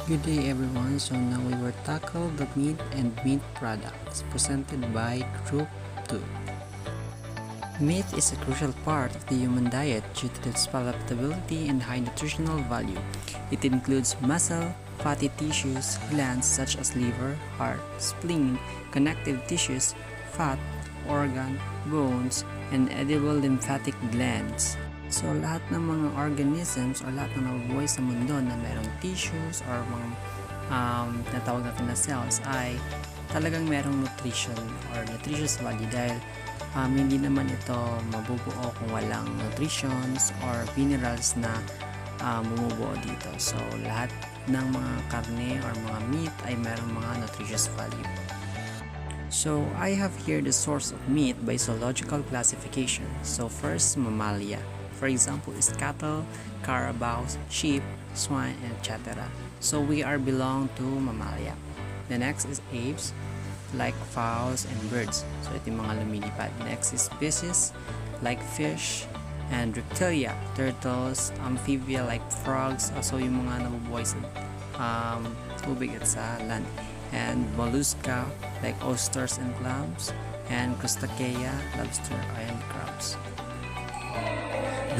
Good day everyone, so now we will tackle the meat and meat products presented by Group 2. Meat is a crucial part of the human diet due to its palatability and high nutritional value. It includes muscle, fatty tissues, glands such as liver, heart, spleen, connective tissues, fat, organ, bones, and edible lymphatic glands. So, lahat ng mga organisms or lahat ng nabubuhay sa mundo na mayroong tissues or mga natawag natin na cells ay talagang mayroong nutrition or nutritious value dahil hindi naman ito mabubuo kung walang nutritions or minerals na bumubuo dito. So, lahat ng mga karne or mga meat ay mayroong mga nutritious value. So, I have here the source of meat by zoological classification. So, first, mammalia. For example, is cattle, carabaos, sheep, swine, and etc. So we are belong to mammalia. The next is apes, like fowls and birds. So ito yung mga lumilipad. Next is species, like fish, and reptilia, turtles, amphibia like frogs, also yung mga nabubuhay sa tubig at sa land. And mollusca, like oysters and clams, and crustacea, lobster, and crabs.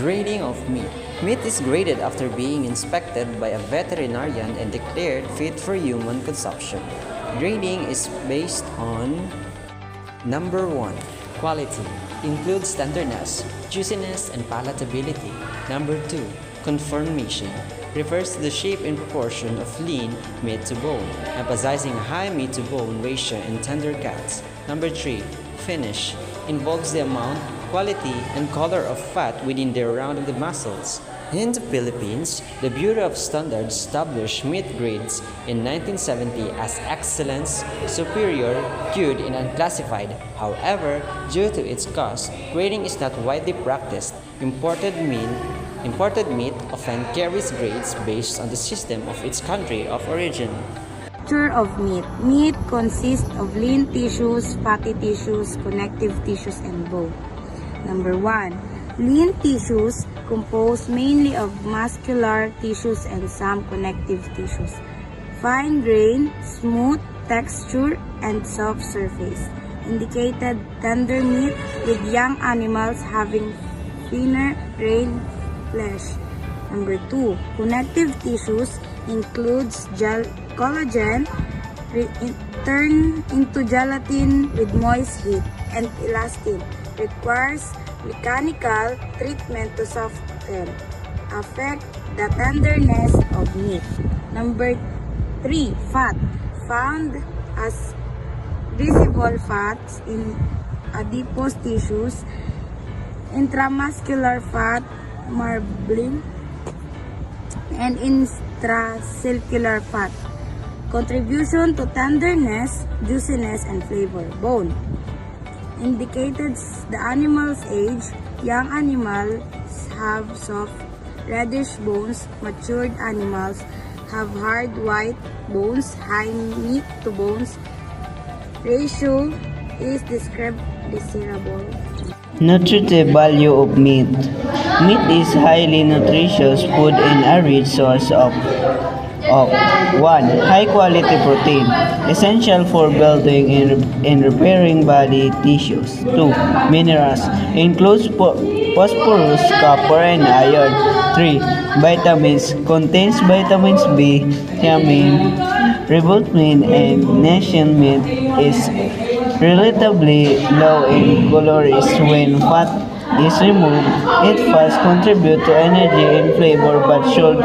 Grading of meat. Meat is graded after being inspected by a veterinarian and declared fit for human consumption. Grading is based on number 1. Quality. Includes tenderness, juiciness, and palatability. Number 2. Conformation. Refers to the shape and proportion of lean meat to bone, emphasizing high meat to bone ratio in tender cuts. Number 3. Finish. Involves the amount, quality, and color of fat within the round of the muscles. In the Philippines, the Bureau of Standards established meat grades in 1970 as excellence, superior, good, and unclassified. However, due to its cost, grading is not widely practiced. Imported meat often carries grades based on the system of its country of origin. Structure of meat. Meat consists of lean tissues, fatty tissues, connective tissues, and bone. Number 1. Lean tissues composed mainly of muscular tissues and some connective tissues. Fine grain, smooth texture, and soft surface. Indicated tender meat with young animals having thinner grained flesh. Number 2. Connective tissues includes collagen turned into gelatin with moist heat, and elastin requires mechanical treatment to soften, affect the tenderness of meat. Number 3. Fat. Found as visible fats in adipose tissues, intramuscular fat, marbling, and intracellular fat. Contribution to tenderness, juiciness, and flavor. Bone. Indicated the animal's age. Young animals have soft reddish bones. Matured animals have hard white bones. High meat to bones ratio is desirable. Nutritive value of meat. Meat is highly nutritious food and a rich source of 1. High quality protein, essential for building and repairing body tissues. 2. Minerals, includes phosphorus, copper, and iron. 3. Vitamins, contains vitamins B, thiamine, riboflavin, and niacin. Meat is relatively low in calories when fat is removed. It fats contribute to energy and flavor but should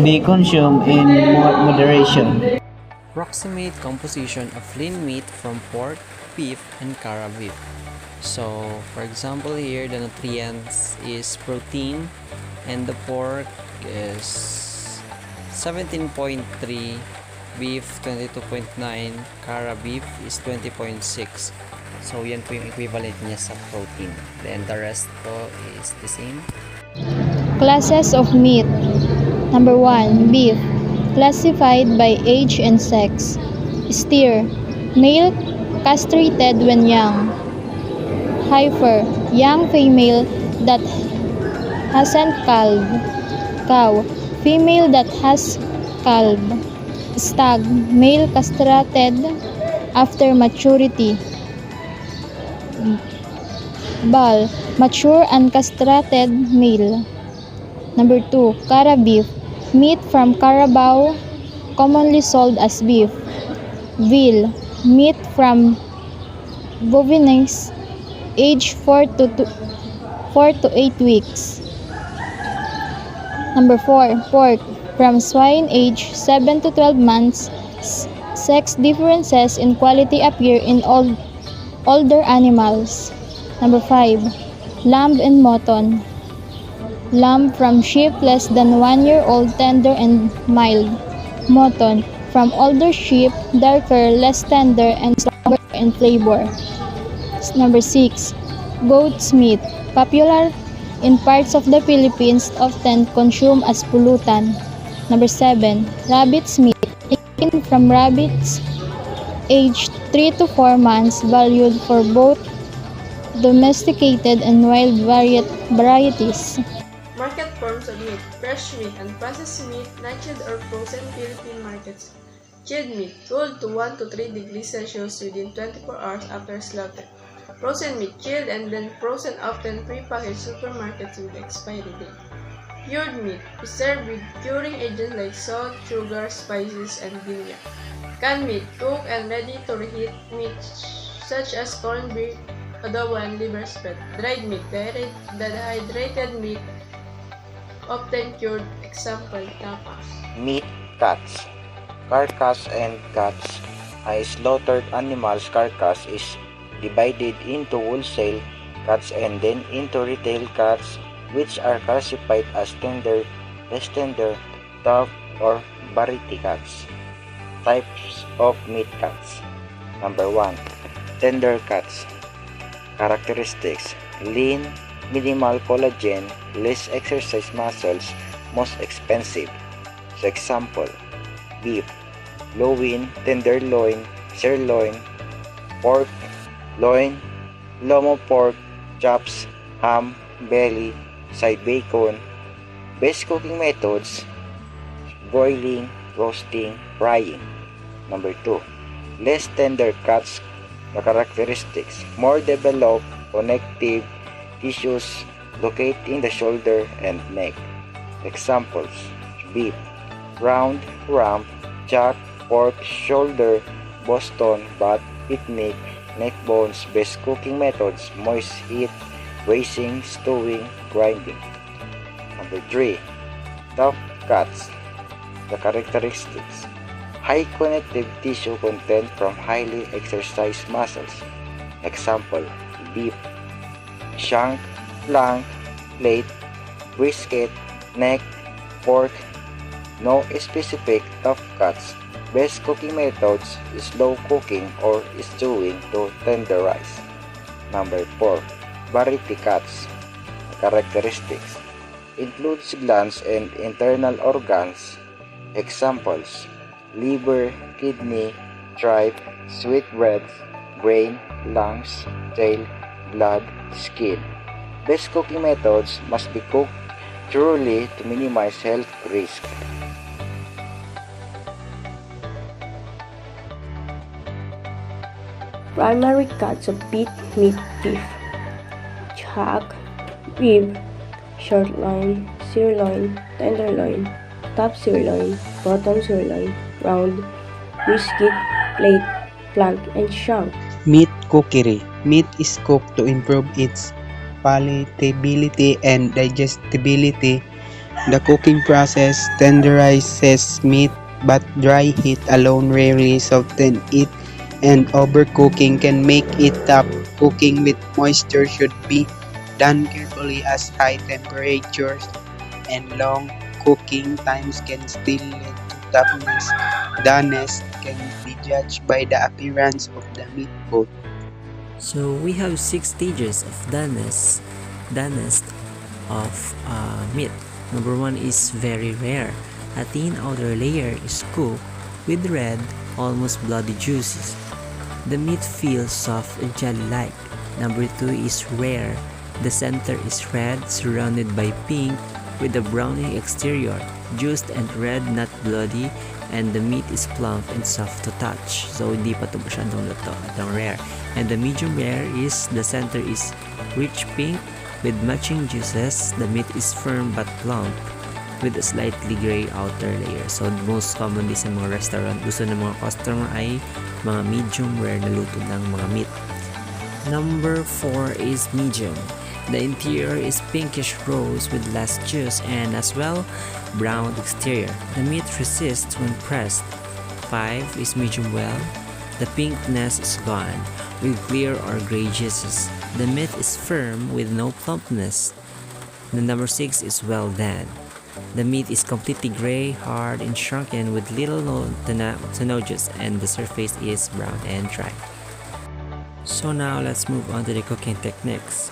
be consumed in moderation. Approximate composition of lean meat from pork, beef, and cara beef. So, for example here, the nutrients is protein, and the pork is 17.3, beef 22.9, cara beef is 20.6. So, yan po yung equivalent niya sa protein. Then, the rest po is the same. Classes of meat. Number 1. Beef. Classified by age and sex. Steer. Male castrated when young. Heifer. Young female that hasn't calved. Cow. Female that has calved. Stag, male castrated after maturity. Bull, mature uncastrated male. Number 2, Cara beef, meat from carabao, commonly sold as beef. Veal, meat from bovines, aged 4 to 8 weeks. Number 4, pork from swine, aged 7 to 12 months. Sex differences in quality appear in older animals. Number 5, lamb and mutton. Lamb from sheep less than 1 year old, tender and mild. Mutton from older sheep, darker, less tender, and stronger in flavor. Number 6, goat's meat. Popular in parts of the Philippines, often consumed as pulutan. Number 7, rabbit's meat. Taken from rabbits aged 3 to 4 months, valued for both domesticated and wild varieties. Market forms of meat: fresh meat and processed meat, natural or frozen. Philippine markets: chilled meat, cooled to 1 to 3 degrees Celsius within 24 hours after slaughter. Frozen meat, chilled and then frozen, often pre-packaged supermarkets with expiry date. Cured meat, preserved with curing agents like salt, sugar, spices, and vinegar. Canned meat, cooked and ready to reheat. Meat such as corned beef, adobo, and liver spread. Dried meat, dehydrated meat, often cured. Example, tapas. Meat cuts. Carcass and cuts. A slaughtered animal's carcass is divided into wholesale cuts and then into retail cuts, which are classified as tender, less tender, tough, or variety cuts. Types of meat cuts. Number 1. Tender cuts. Characteristics: lean, minimal collagen, less exercise muscles, most expensive. So example, beef, loin, tenderloin, sirloin, pork, loin, lomo pork, chops, ham, belly, side bacon. Best cooking methods: boiling, roasting, frying. Number 2. Less tender cuts. The characteristics: more developed connective tissues located in the shoulder and neck. Examples: beef, round, rump, chuck, pork, shoulder, Boston, butt, picnic, neck bones. Best cooking methods: moist heat, braising, stewing, grinding. Number 3. Tough cuts. The characteristics: high connective tissue content from highly exercised muscles. Example: beef, shank, flank, plate, brisket, neck, pork. No specific tough cuts. Best cooking methods: slow cooking or stewing to tenderize. Number 4. Variety cuts. Characteristics: includes glands and internal organs. Examples: liver, kidney, tripe, sweetbreads, brain, lungs, tail, blood, skin. Best cooking methods must be cooked thoroughly to minimize health risk. Primary cuts of meat: beef, chuck, rib, short loin, sirloin, tenderloin, top sirloin, bottom sirloin, round, brisket, plate, flank, and shank. Meat cookery. Meat is cooked to improve its palatability and digestibility. The cooking process tenderizes meat, but dry heat alone rarely softens it, and overcooking can make it tough. Cooking with moisture should be done carefully, as high temperatures and long cooking times can still lead to toughness. Doneness can be judged by the appearance of the meat both. So we have 6 stages of doneness of meat. Number 1 is very rare. A thin outer layer is cooked with red, almost bloody juices. The meat feels soft and jelly-like. Number 2 is rare. The center is red, surrounded by pink, with a browny exterior, juiced and red, not bloody, and the meat is plump and soft to touch. So hindi pa ito masyadong luto at ang rare. And the medium rare is the center is rich pink with matching juices. The meat is firm but plump with a slightly gray outer layer. So most commonly sa mga restaurant, gusto ng mga customer ay mga medium rare na luto ng mga meat. Number 4 is medium. The interior is pinkish rose with less juice and as well brown exterior. The meat resists when pressed. 5 is medium well. The pinkness is gone with clear or gray juices. The meat is firm with no plumpness. The number 6 is well done. The meat is completely gray, hard, and shrunken with little to no juice, and the surface is brown and dry. So now let's move on to the cooking techniques.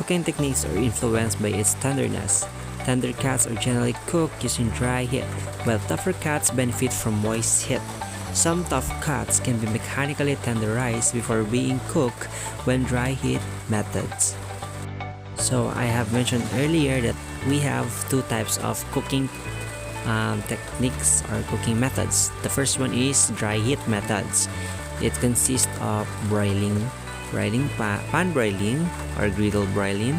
Cooking techniques are influenced by its tenderness. Tender cuts are generally cooked using dry heat, while tougher cuts benefit from moist heat. Some tough cuts can be mechanically tenderized before being cooked when dry heat methods. So I have mentioned earlier that we have two types of cooking techniques or cooking methods. The first one is dry heat methods. It consists of pan broiling or griddle broiling,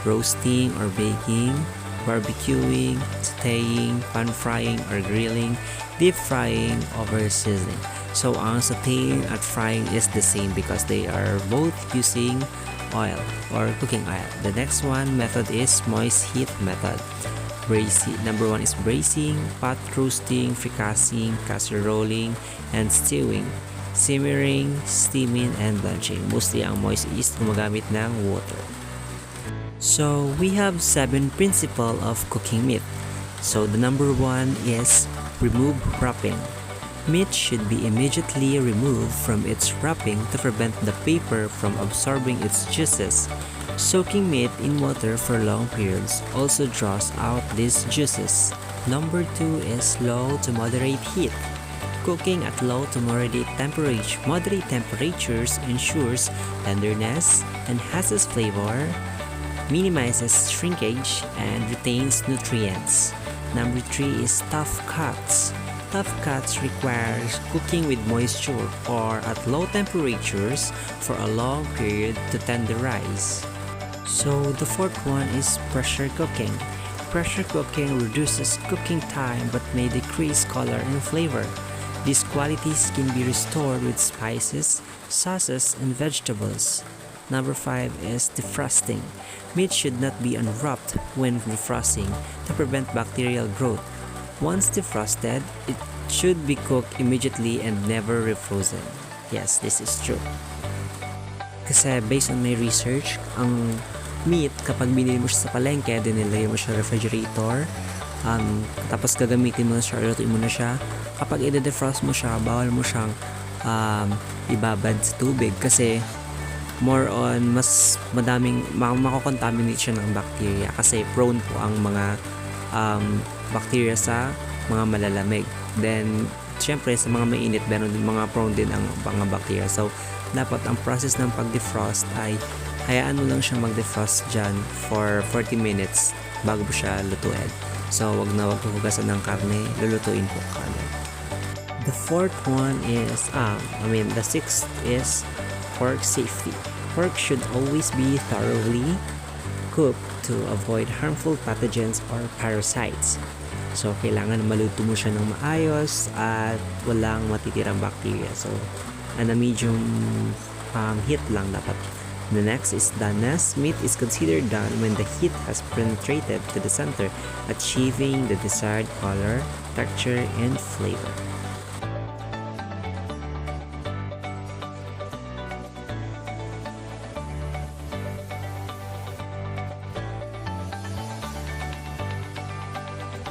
roasting or baking, barbecuing, sauteing, pan frying or grilling, deep frying, over sizzling. So ang sauteing at frying is the same because they are both using oil or cooking oil. The next one method is moist heat method. Number 1 is braising, pot roasting, fricassing, casseroling, and stewing, simmering, steaming, and blanching. Mostly ang moist is gumagamit ng water. So we have 7 principles of cooking meat. So the number 1 is remove wrapping. Meat should be immediately removed from its wrapping to prevent the paper from absorbing its juices. Soaking meat in water for long periods also draws out these juices. Number 2 is low to moderate heat. Cooking at low to moderate temperatures ensures tenderness, enhances flavor, minimizes shrinkage, and retains nutrients. Number 3 is tough cuts. Tough cuts requires cooking with moisture or at low temperatures for a long period to tenderize. So the fourth one is pressure cooking. Pressure cooking reduces cooking time but may decrease color and flavor. These qualities can be restored with spices, sauces, and vegetables. Number 5 is defrosting. Meat should not be unwrapped when defrosting to prevent bacterial growth. Once defrosted, it should be cooked immediately and never refrozen. Yes, this is true. Kasi based on my research, ang meat kapag binili mo siya sa palengke, then nilagay mo siya sa refrigerator, tapos gagamitin mo na siya, lutuin mo na siya. Kapag i-defrost mo siya, bawal mo siyang ibabad sa tubig kasi more on mas madaming makakontaminate siya ng bacteria kasi prone po ang mga bacteria sa mga malalamig. Then syempre sa mga mainit meron din mga prone din ang mga bacteria. So dapat ang process ng pag-defrost ay hayaan mo lang siyang mag-defrost dyan for 40 minutes bago mo siya lutuin. So wag hugasan ng karne, lulutuin po kaagad. The fourth one is the sixth is pork safety. Pork should always be thoroughly cooked to avoid harmful pathogens or parasites. So, kailangan maluto mo siya ng maayos at walang matitirang bacteria. So, medium heat lang dapat. The next is doneness. Meat is considered done when the heat has penetrated to the center, achieving the desired color, texture, and flavor.